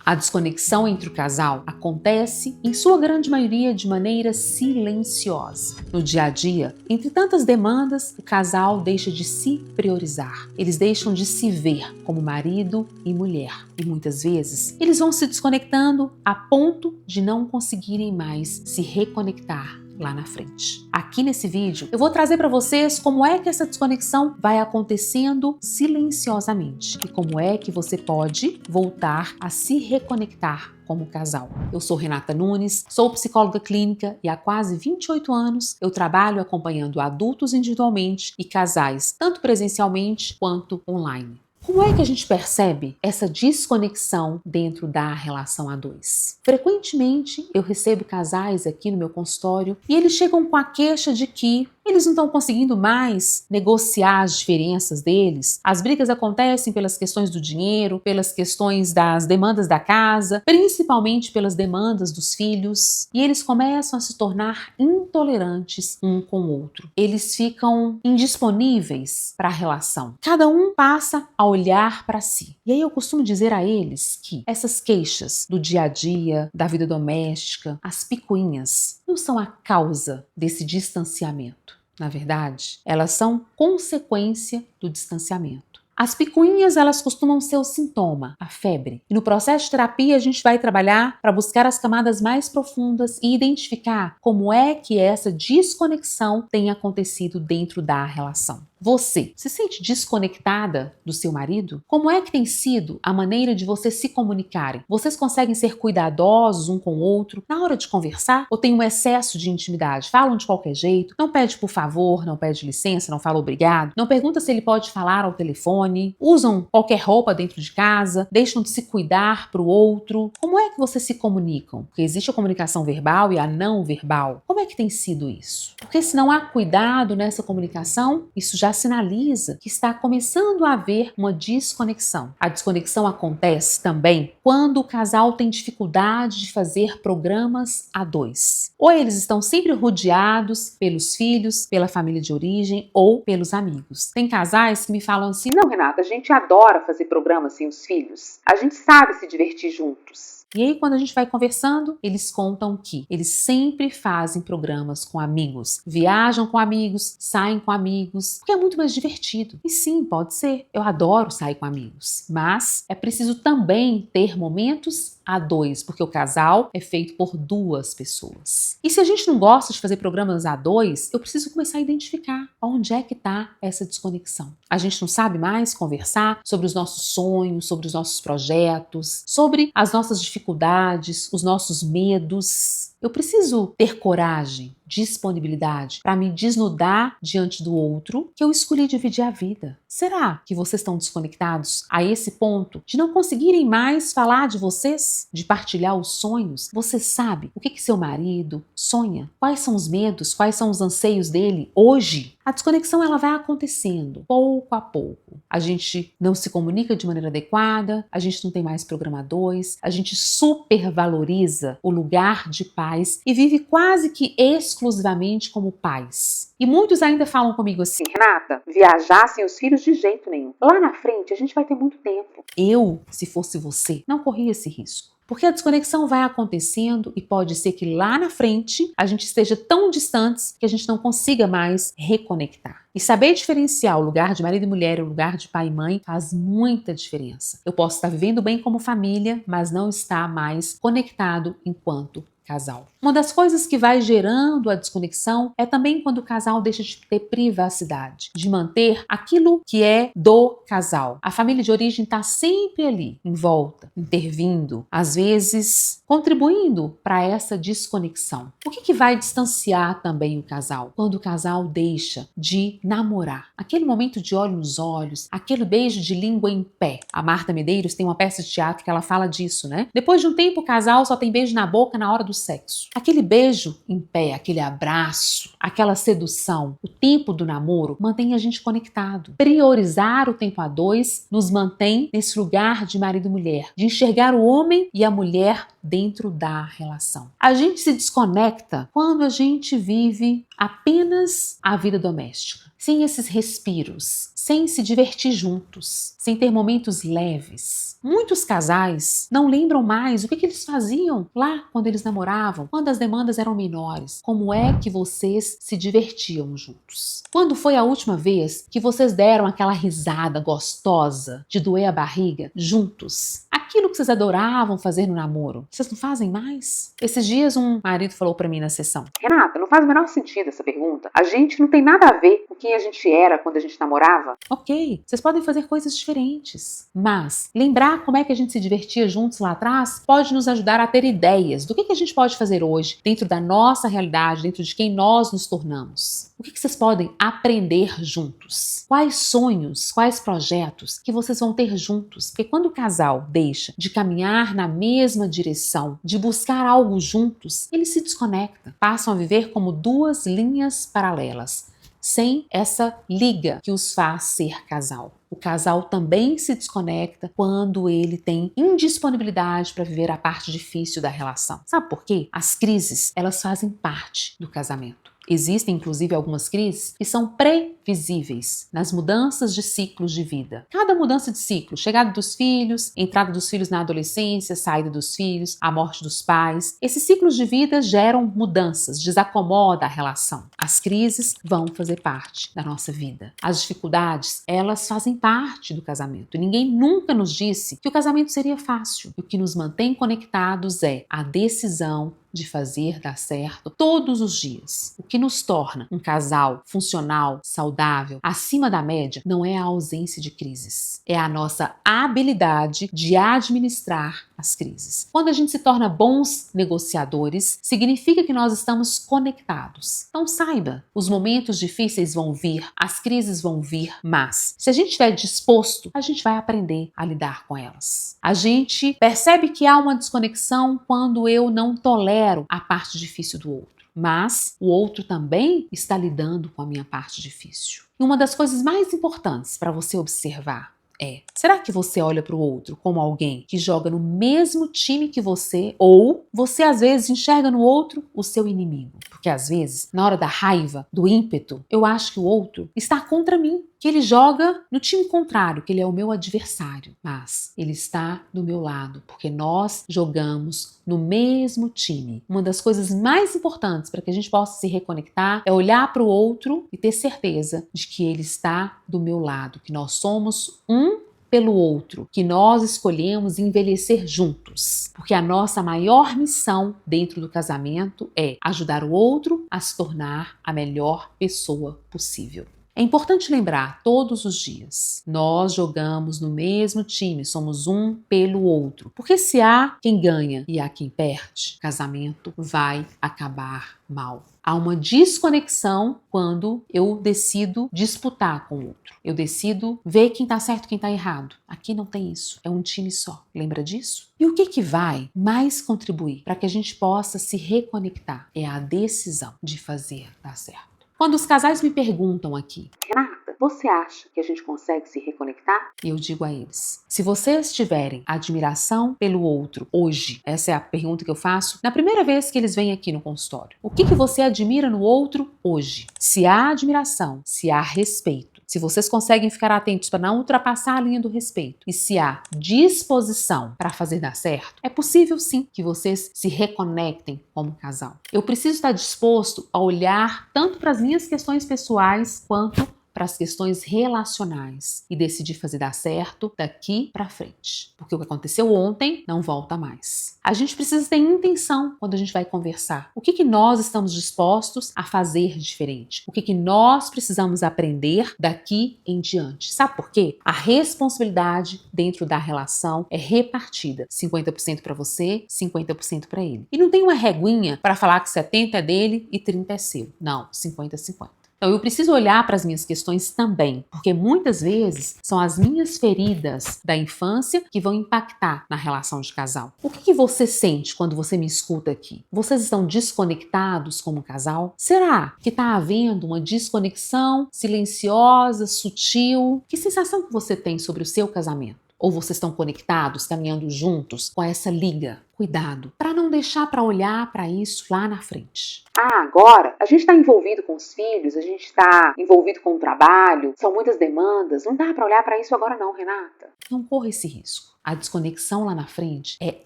A desconexão entre o casal acontece, em sua grande maioria, de maneira silenciosa. No dia a dia, entre tantas demandas, o casal deixa de se priorizar. Eles deixam de se ver como marido e mulher. E muitas vezes, eles vão se desconectando a ponto de não conseguirem mais se reconectar lá na frente. Aqui nesse vídeo, eu vou trazer para vocês como é que essa desconexão vai acontecendo silenciosamente e como é que você pode voltar a se reconectar como casal. Eu sou Renata Nunes, sou psicóloga clínica e há quase 28 anos eu trabalho acompanhando adultos individualmente e casais, tanto presencialmente quanto online. Como é que a gente percebe essa desconexão dentro da relação a dois? Frequentemente eu recebo casais aqui no meu consultório e eles chegam com a queixa de que eles não estão conseguindo mais negociar as diferenças deles. As brigas acontecem pelas questões do dinheiro, pelas questões das demandas da casa, principalmente pelas demandas dos filhos. E eles começam a se tornar intolerantes um com o outro. Eles ficam indisponíveis para a relação. Cada um passa a olhar para si. E aí eu costumo dizer a eles que essas queixas do dia a dia, da vida doméstica, as picuinhas, não são a causa desse distanciamento. Na verdade, elas são consequência do distanciamento. As picuinhas, elas costumam ser o sintoma, a febre. E no processo de terapia, a gente vai trabalhar para buscar as camadas mais profundas e identificar como é que essa desconexão tem acontecido dentro da relação. Você se sente desconectada do seu marido? Como é que tem sido a maneira de vocês se comunicarem? Vocês conseguem ser cuidadosos um com o outro na hora de conversar? Ou tem um excesso de intimidade? Falam de qualquer jeito? Não pede por favor, não pede licença, não fala obrigado? Não pergunta se ele pode falar ao telefone? Usam qualquer roupa dentro de casa? Deixam de se cuidar para o outro? Como é que vocês se comunicam? Porque existe a comunicação verbal e a não verbal. Como é que tem sido isso? Porque se não há cuidado nessa comunicação, isso já sinaliza que está começando a haver uma desconexão. A desconexão acontece também quando o casal tem dificuldade de fazer programas a dois. Ou eles estão sempre rodeados pelos filhos, pela família de origem ou pelos amigos. Tem casais que me falam assim: não, Renata, a gente adora fazer programas sem os filhos. A gente sabe se divertir juntos. E aí, quando a gente vai conversando, eles contam que eles sempre fazem programas com amigos, viajam com amigos, saem com amigos, porque é muito mais divertido. E sim, pode ser. Eu adoro sair com amigos, mas é preciso também ter momentos a dois, porque o casal é feito por duas pessoas. E se a gente não gosta de fazer programas a dois, eu preciso começar a identificar onde é que está essa desconexão. A gente não sabe mais conversar sobre os nossos sonhos, sobre os nossos projetos, sobre as nossas dificuldades, os nossos medos. Eu preciso ter coragem, disponibilidade para me desnudar diante do outro que eu escolhi dividir a vida. Será que vocês estão desconectados a esse ponto de não conseguirem mais falar de vocês, de partilhar os sonhos? Você sabe o que seu marido sonha? Quais são os medos? Quais são os anseios dele hoje? A desconexão ela vai acontecendo pouco a pouco. A gente não se comunica de maneira adequada, a gente não tem mais programa 2, a gente supervaloriza o lugar de pais e vive quase que exclusivamente como pais. E muitos ainda falam comigo assim: Renata, viajar sem os filhos de jeito nenhum. Lá na frente a gente vai ter muito tempo. Eu, se fosse você, não corria esse risco. Porque a desconexão vai acontecendo e pode ser que lá na frente a gente esteja tão distantes que a gente não consiga mais reconectar. E saber diferenciar o lugar de marido e mulher e o lugar de pai e mãe faz muita diferença. Eu posso estar vivendo bem como família, mas não estar mais conectado enquanto casal. Uma das coisas que vai gerando a desconexão é também quando o casal deixa de ter privacidade, de manter aquilo que é do casal. A família de origem está sempre ali, em volta, intervindo, às vezes contribuindo para essa desconexão. O que vai distanciar também o casal? Quando o casal deixa de namorar. Aquele momento de olho nos olhos, aquele beijo de língua em pé. A Marta Medeiros tem uma peça de teatro que ela fala disso, né? Depois de um tempo, o casal só tem beijo na boca na hora do sexo. Aquele beijo em pé, aquele abraço, aquela sedução, o tempo do namoro mantém a gente conectado. Priorizar o tempo a dois nos mantém nesse lugar de marido e mulher, de enxergar o homem e a mulher dentro da relação. A gente se desconecta quando a gente vive apenas a vida doméstica, sem esses respiros, sem se divertir juntos, sem ter momentos leves. Muitos casais não lembram mais o que eles faziam lá quando eles namoravam, quando as demandas eram menores. Como é que vocês se divertiam juntos? Quando foi a última vez que vocês deram aquela risada gostosa de doer a barriga juntos? Aquilo que vocês adoravam fazer no namoro, vocês não fazem mais? Esses dias um marido falou pra mim na sessão: Renata, não faz o menor sentido essa pergunta. A gente não tem nada a ver com quem a gente era quando a gente namorava. Ok, vocês podem fazer coisas diferentes, mas lembrar como é que a gente se divertia juntos lá atrás pode nos ajudar a ter ideias do que a gente pode fazer hoje dentro da nossa realidade, dentro de quem nós nos tornamos. O que vocês podem aprender juntos? Quais sonhos, quais projetos que vocês vão ter juntos? Porque quando o casal deixa de caminhar na mesma direção, de buscar algo juntos, eles se desconectam, passam a viver como duas linhas paralelas, sem essa liga que os faz ser casal. O casal também se desconecta quando ele tem indisponibilidade para viver a parte difícil da relação. Sabe por quê? As crises, elas fazem parte do casamento. Existem, inclusive, algumas crises que são previsíveis nas mudanças de ciclos de vida. Cada mudança de ciclo, chegada dos filhos, entrada dos filhos na adolescência, saída dos filhos, a morte dos pais, esses ciclos de vida geram mudanças, desacomoda a relação. As crises vão fazer parte da nossa vida. As dificuldades, elas fazem parte do casamento. Ninguém nunca nos disse que o casamento seria fácil. O que nos mantém conectados é a decisão de fazer dar certo todos os dias. O que nos torna um casal funcional, saudável, acima da média, não é a ausência de crises, é a nossa habilidade de administrar as crises. Quando a gente se torna bons negociadores, significa que nós estamos conectados. Então saiba, os momentos difíceis vão vir, as crises vão vir, mas se a gente estiver disposto, a gente vai aprender a lidar com elas. A gente percebe que há uma desconexão quando eu não tolero a parte difícil do outro, mas o outro também está lidando com a minha parte difícil. E uma das coisas mais importantes para você observar é: será que você olha para o outro como alguém que joga no mesmo time que você, ou você às vezes enxerga no outro o seu inimigo? Porque às vezes, na hora da raiva, do ímpeto, eu acho que o outro está contra mim, que ele joga no time contrário, que ele é o meu adversário, mas ele está do meu lado, porque nós jogamos no mesmo time. Uma das coisas mais importantes para que a gente possa se reconectar é olhar para o outro e ter certeza de que ele está do meu lado, que nós somos um pelo outro, que nós escolhemos envelhecer juntos, porque a nossa maior missão dentro do casamento é ajudar o outro a se tornar a melhor pessoa possível. É importante lembrar todos os dias, nós jogamos no mesmo time, somos um pelo outro. Porque se há quem ganha e há quem perde, casamento vai acabar mal. Há uma desconexão quando eu decido disputar com o outro. Eu decido ver quem está certo e quem está errado. Aqui não tem isso, é um time só. Lembra disso? E o que vai mais contribuir para que a gente possa se reconectar? É a decisão de fazer dar certo. Quando os casais me perguntam aqui: Renata, você acha que a gente consegue se reconectar? E eu digo a eles: se vocês tiverem admiração pelo outro hoje, essa é a pergunta que eu faço na primeira vez que eles vêm aqui no consultório. O que você admira no outro hoje? Se há admiração, se há respeito, se vocês conseguem ficar atentos para não ultrapassar a linha do respeito e se há disposição para fazer dar certo, é possível sim que vocês se reconectem como casal. Eu preciso estar disposto a olhar tanto para as minhas questões pessoais quanto para as questões relacionais e decidir fazer dar certo daqui para frente. Porque o que aconteceu ontem não volta mais. A gente precisa ter intenção quando a gente vai conversar. O que nós estamos dispostos a fazer diferente? O que nós precisamos aprender daqui em diante? Sabe por quê? A responsabilidade dentro da relação é repartida. 50% para você, 50% para ele. E não tem uma reguinha para falar que 70% é dele e 30% é seu. Não, 50-50. Então eu preciso olhar para as minhas questões também, porque muitas vezes são as minhas feridas da infância que vão impactar na relação de casal. O que você sente quando você me escuta aqui? Vocês estão desconectados como casal? Será que está havendo uma desconexão silenciosa, sutil? Que sensação que você tem sobre o seu casamento? Ou vocês estão conectados, caminhando juntos com essa liga, cuidado para não deixar para olhar para isso lá na frente. Agora a gente está envolvido com os filhos, a gente está envolvido com o trabalho, são muitas demandas, não dá para olhar para isso agora não, Renata. Não corra esse risco. A desconexão lá na frente é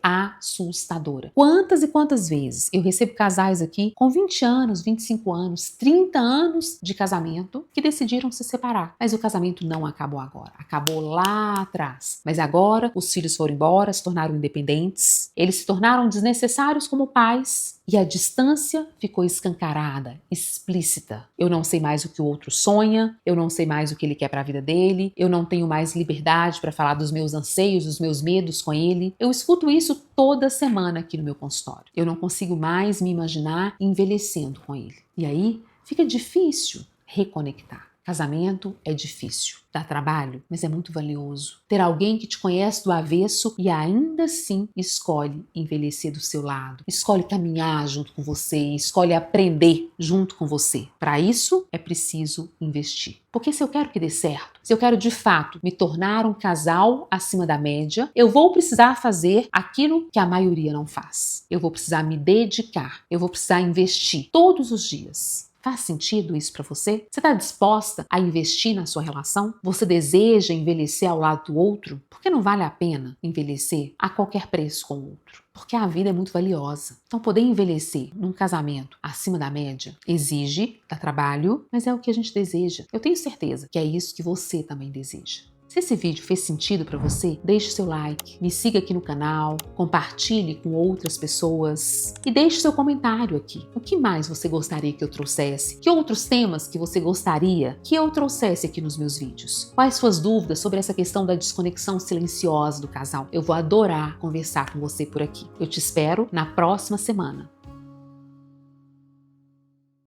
assustadora. Quantas e quantas vezes eu recebo casais aqui com 20 anos, 25 anos, 30 anos de casamento que decidiram se separar. Mas o casamento não acabou agora, acabou lá atrás. Mas agora os filhos foram embora, se tornaram independentes, eles se tornaram desnecessários como pais e a distância ficou escancarada, explícita. Eu não sei mais o que o outro sonha, eu não sei mais o que ele quer para a vida dele, eu não tenho mais liberdade para falar dos meus anseios, dos meus medos com ele. Eu escuto isso toda semana aqui no meu consultório. Eu não consigo mais me imaginar envelhecendo com ele. E aí fica difícil reconectar. Casamento é difícil, dá trabalho, mas é muito valioso. Ter alguém que te conhece do avesso e ainda assim escolhe envelhecer do seu lado, escolhe caminhar junto com você, escolhe aprender junto com você. Para isso é preciso investir. Porque se eu quero que dê certo, se eu quero de fato me tornar um casal acima da média, eu vou precisar fazer aquilo que a maioria não faz. Eu vou precisar me dedicar, eu vou precisar investir todos os dias. Faz sentido isso para você? Você está disposta a investir na sua relação? Você deseja envelhecer ao lado do outro? Porque não vale a pena envelhecer a qualquer preço com o outro. Porque a vida é muito valiosa. Então, poder envelhecer num casamento acima da média exige, dá trabalho, mas é o que a gente deseja. Eu tenho certeza que é isso que você também deseja. Se esse vídeo fez sentido para você, deixe seu like, me siga aqui no canal, compartilhe com outras pessoas e deixe seu comentário aqui. O que mais você gostaria que eu trouxesse? Que outros temas que você gostaria que eu trouxesse aqui nos meus vídeos? Quais suas dúvidas sobre essa questão da desconexão silenciosa do casal? Eu vou adorar conversar com você por aqui. Eu te espero na próxima semana.